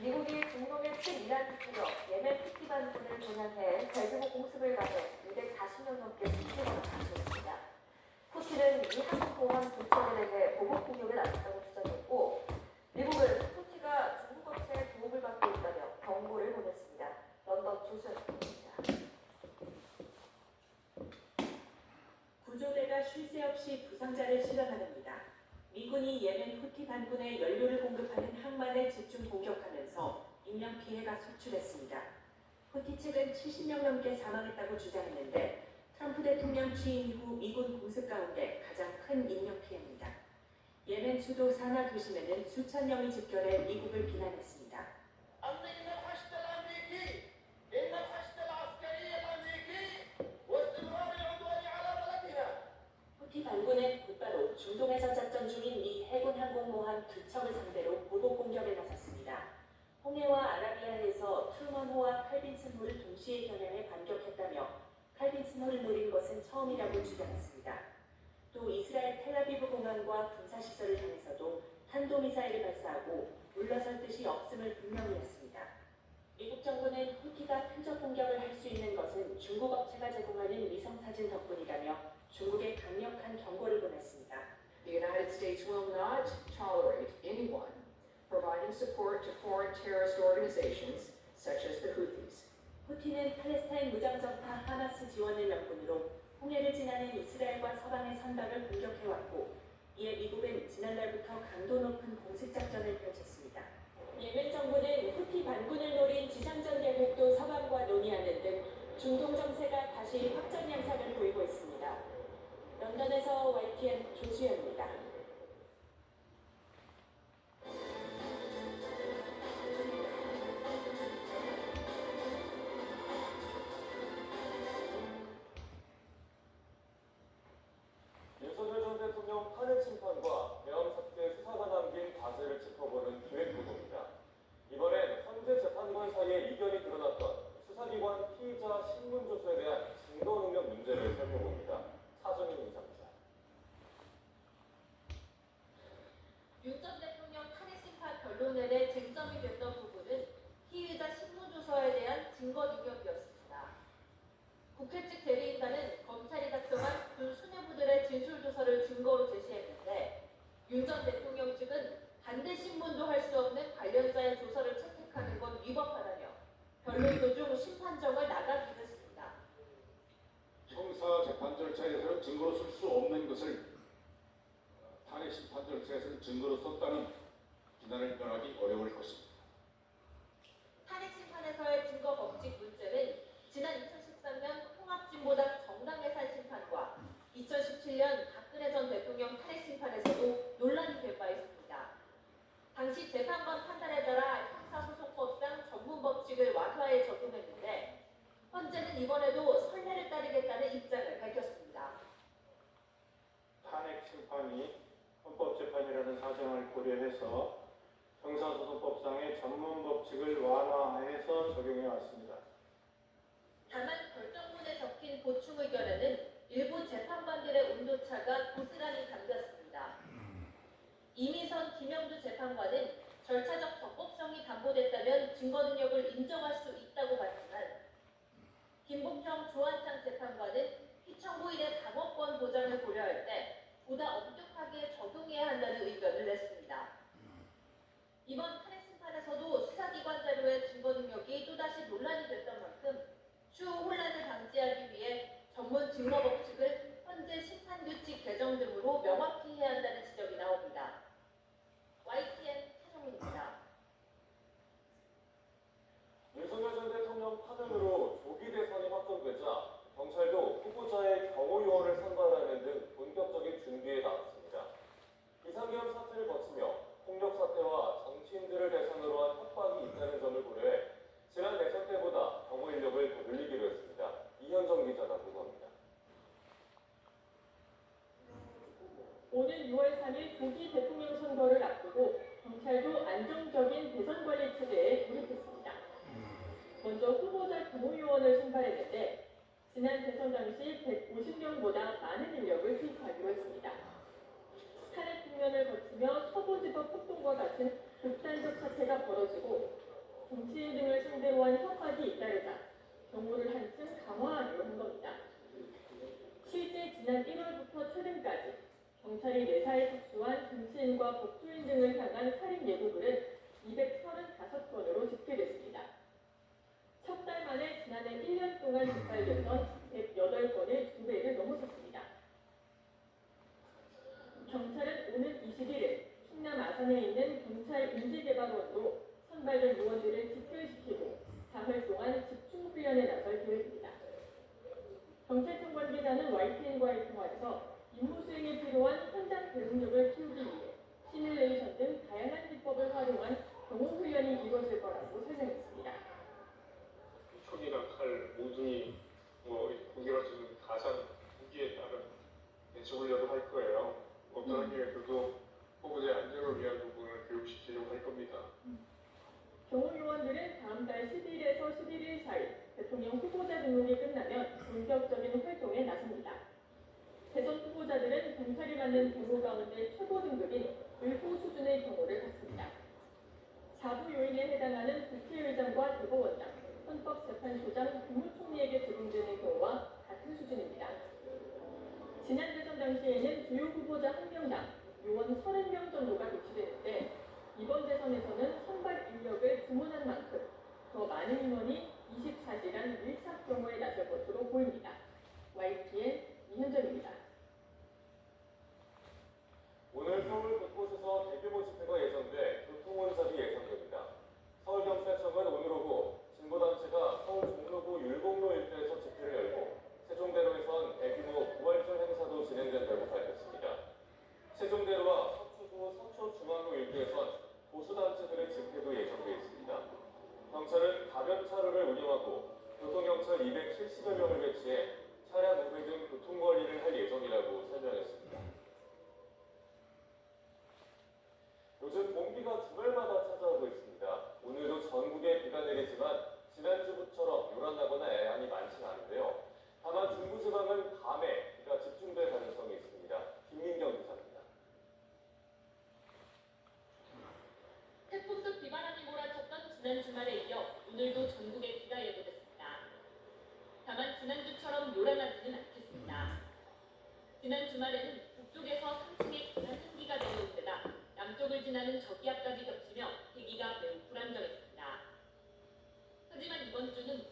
미국이 중동의 친이란 세력 예멘 후티 반군을 겨냥해 대규모 공습을 가해 240명 넘게 숨지거나 다쳤습니다. 후티는 이 항공모함 두 척에 대해 보복 공격을 나섰다고 주장했고, 미국은 후티가 중국 업체의 도움을 받고 있다며 경고를 보냈습니다. 런던 조수연입니다. 구조대가 쉴 새 없이 부상자를 실어나릅니다. 미군이 예멘 후티 반군에 연료를 공급하는 항만을 집중 공격하면서 인명피해가 속출했습니다. 후티 측은 70명 넘게 사망했다고 주장했는데 트럼프 대통령 취임 이후 미군 공습 가운데 가장 큰 인명피해입니다. 예멘 수도 사나 도심에는 수천 명이 집결해 미국을 비난했습니다. 후티 반군은 곧바로 중동에서 작전 중인 미 해군 항공모함 두 척을 상대로 보복 공격에 나섰습니다. 홍해와 아라비아해에서 트루먼호와 칼빈슨호를 동시에 겨냥해 반격했다며 칼빈슨호를 노린 것은 처음이라고 주장했습니다. 또 이스라엘 텔아비브 공항과 군사시설을 향해서도 탄도미사일을 발사하고 물러설 뜻이 없음을 분명히 했습니다. 미국 정부는 후티가 표적 공격을 할 수 있는 것은 중국 업체가 제공하는 위성사진 덕분이라며 중국에 강력한 경고를 보냈습니다. The United States will not tolerate anyone providing support to foreign terrorist organizations such as the Houthis. 후티는 팔레스타인 무장정파 하마스 지원을 명분으로 홍해를 지나는 이스라엘과 서방의 선박을 공격해왔고, 이에 미국은 지난달부터 강도 높은 공습작전을 펼쳤습니다. 예멘 정부는 후티 반군을 노린 지상전 계획도 서방과 논의하는 등 중동 정세가 다시 확전 양상을 보이고 있습니다. 런던에서 YTN 조수연입니다. 윤석열 전 대통령 탄핵 심판과 계엄 사태 수사가 담긴 과제를 짚어보는 기획 보도입니다. 이번엔 헌재 재판관 사이에 이견이 드러났던 수사기관 피의자 신문조서에 대한 증거 능력 문제를 살펴봅니다. 차정인 기자입니다. 윤 전 대통령 탄핵 심판 변론에 대해 쟁점이 됐던 부분은 피의자 신문조서에 대한 증거 능력이었습니다. 국회 측 대리인단은 검찰이 작성한 군 수뇌부들의 진술조서를 증거로 제시했는데, 윤 전 대통령 측은 반대 신문도 할 수 없는 관련자의 조서를 채택하는 건 위법하다며 변론 도중 심판정을 나가기도 했습니다. 형사 재판 절차에서는 증거로 쓸 수 없는 것을 탄핵 심판 절차에서는 증거로 썼다는 비난을 면하기 어려울 것입니다. 탄핵 심판에서의 증거 법칙 문제는 지난 2013년 통합진보당 정당해산 심판과 2017년 박근혜 전 대통령 탄핵 심판에서도 논란이 될 바 있습니다. 당시 재판관 판단에 따라 형사소송법상 전문 법칙을 완화해 적용했는데, 헌재는 이번에도 선례를 따르겠다는 입장을 밝혔습니다. 탄핵 심판이 헌법재판이라는 사정을 고려해서 형사소송법상의 전문 법칙을 완화해서 적용해 왔습니다. 다만 결정문에 적힌 보충 의견에는 일부 재판관들의 온도차가 고스란히 담겼습니다. 이미선 김영두 재판관은 절차적 적법성이 담보됐다면 증거 능력을 인정할 수 있다고 봤지만, 김봉평 조한창 재판관은 피청구인의 방어권 보장을 고려할 때 보다 엄격하게 적용해야 한다는 의견을 냈습니다. 이번 탄핵 심판에서도 수사기관 자료의 증거 능력이 또다시 논란이 됐던 만큼 추후 혼란을 방지하기 위해 전문 증거 법칙을 현재 심판규칙 개정 등으로 명확히 해야 한다는 지적이 나옵니다. YTN 차정민입니다. 윤석열 전 대통령 파면으로 조기 대선이 확정되자 경찰도 후보자의 경호 요원을 선발하는 등 본격적인 준비에 나섰습니다. 비상계엄 사태를 거치며 폭력 사태와 정치인들을 대상으로 한 협박이 있다는 점을 고려해 지난 대선 때보다 경호 인력을 더 늘리기로 했습니다. 이현정 기자가 보도합니다. 오늘 6월 3일 조기 대통령 선거를 앞두고 경찰도 안정적인 대선 관리 체제에 돌입했습니다. 먼저 후보자 경호 요원을 선발했는데, 지난 대선 당시 150명보다 많은 인력을 투입하기로 했습니다. 탄핵 국면을 거치며 서부지법 폭동과 같은 극단적 사태가 벌어지고 정치인 등을 상대로 한 협박이 잇따르자 경호를 한층 강화하기로 한 겁니다. 실제 지난 1월부터 최근까지 경찰이 내사에 착수한 정치인과 법조인 등을 향한 살인 예고글은 235건으로 집계됐습니다. 석 달 만에 지난해 1년 동안 적발됐던 108건의 2배를 넘어섰습니다. 경찰은 오는 21일 충남 아산에 있는 경찰 인재개발원으로 선발된 요원들을 집결시키고 사흘 동안 집중훈련에 나설 계획입니다. 경찰청 관계자는 YTN과의 통화에서 임무 수행에 필요한 현장 대응력을 키우기 위해 시뮬레이션 등 다양한 기법을 활용한 경호훈련이 이루어질 거라고 설명했습니다. 총이나 칼, 모둥이, 공격할 수 있는 가상 무기에 따른 대처 훈련을 할 거예요. 어떤 학교에서도 후보자의 안전을 위한 부분을 교육시키려고 할 겁니다. 경호요원들은 다음 달 10일에서 11일 사이 대통령 후보자 등록이 끝나면 본격적인 활동에 나섭니다. 대선 후보자들은 경찰이 맡는 경호 가운데 최고 등급인 을보 수준의 경호를 받습니다. 4부 요인에 해당하는 국회의장과 대법원장, 헌법재판소장, 국무총리에게 적용되는 경우와 같은 수준입니다. 지난 대선 당시에는 주요 후보자 1명당 요원 30명 정도가 배치되는데 이번 대선에서는 선발 인력을 주문한 만큼 더 많은 인원이 24시간 밀착 경호에 나설 것으로 보입니다. YTN 이현정입니다. 오늘 서울 곳곳에서 대규모 집회가 예정돼 교통혼잡이 예상됩니다. 서울경찰청은 오늘 오후 진보단체가 서울 종로구 율곡로 일대에서 집회를 열고 세종대로에선 대규모 부활절 행사도 진행된다고 밝혔습니다. 세종대로와 서초구 서초중앙로 일대에선 보수단체들의 집회도 예정돼 있습니다. 경찰은 가변차로를 운영하고 교통경찰 270여 명을 배치해 차량 우회 등 교통관리를 할 예정이라고 설명했습니다. 요즘 봄비가 주말마다 찾아오고 있습니다. 오늘도 전국에 비가 내리지만 지난주부처럼 요란하거나 애안이 많지는 않은데요. 다만 중부지방은 밤에 비가 집중될 가능성이 있습니다. 김민경 기자입니다. 태풍급 비바람이 몰아쳤던 지난 주말에 이어 오늘도 전국에 비가 예보됐습니다. 다만 지난주처럼 요란하지는 않겠습니다. 지난 주말에는 북쪽에서 3층에 강한 한기가 내려온 데다 남쪽을 지나는 저기압까지 겹치며 대기가 매우 불안정했습니다. 하지만 이번 주는